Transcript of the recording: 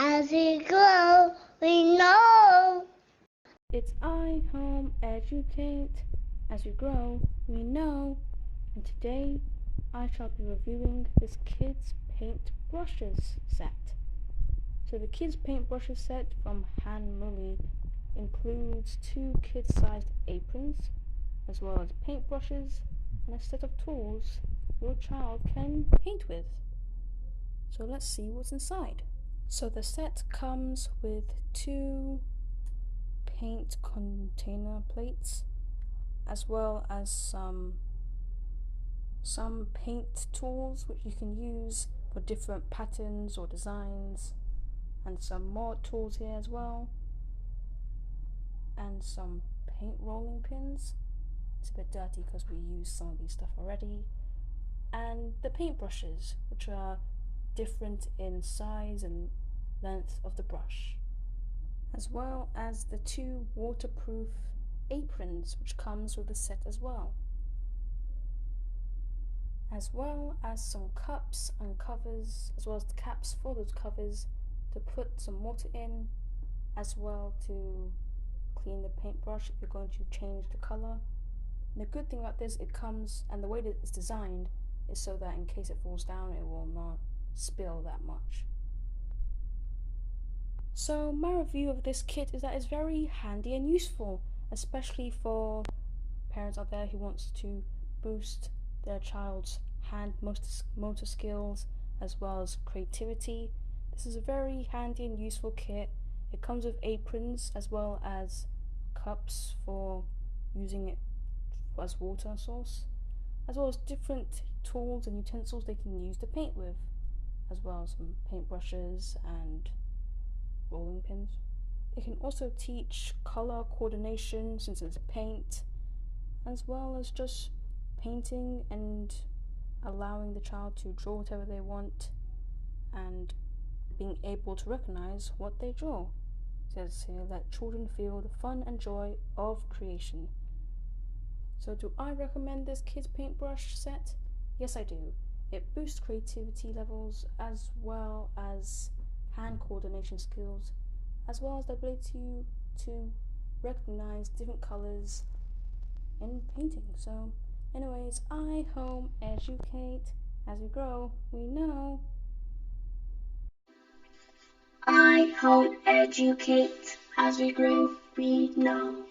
As we grow, we know. It's I, home, educate. As we grow, we know. And today, I shall be reviewing this kids' paint brushes set. So the kids' paint brushes set from Hanmulee includes 2 kid-sized aprons, as well as paintbrushes and a set of tools your child can paint with. So let's see what's inside. So the set comes with 2 paint container plates, as well as some paint tools which you can use for different patterns or designs, and some more tools here as well, and some paint rolling pins. It's a bit dirty because we used some of these stuff already, and the paint brushes, which are different in size and length of the brush, as well as the 2 waterproof aprons which comes with the set as well as some cups and covers, as well as the caps for those covers to put some water in, as well to clean the paintbrush if you're going to change the color. And the good thing about this, it comes, and the way that it's designed is so that in case it falls down, it will not spill that much. So my review of this kit is that it's very handy and useful, especially for parents out there who wants to boost their child's hand motor skills as well as creativity. This is a very handy and useful kit. It comes with aprons as well as cups for using it as water source, as well as different tools and utensils they can use to paint with, as well as some paintbrushes and rolling pins. It can also teach color coordination since it's paint, as well as just painting and allowing the child to draw whatever they want and being able to recognize what they draw. It says here, let children feel the fun and joy of creation. So do I recommend this kids paintbrush set? Yes, I do. It boosts creativity levels as well as hand coordination skills, as well as the ability to recognize different colors in painting. So anyways, I home educate. As we grow, we know. I home educate. As we grow, we know.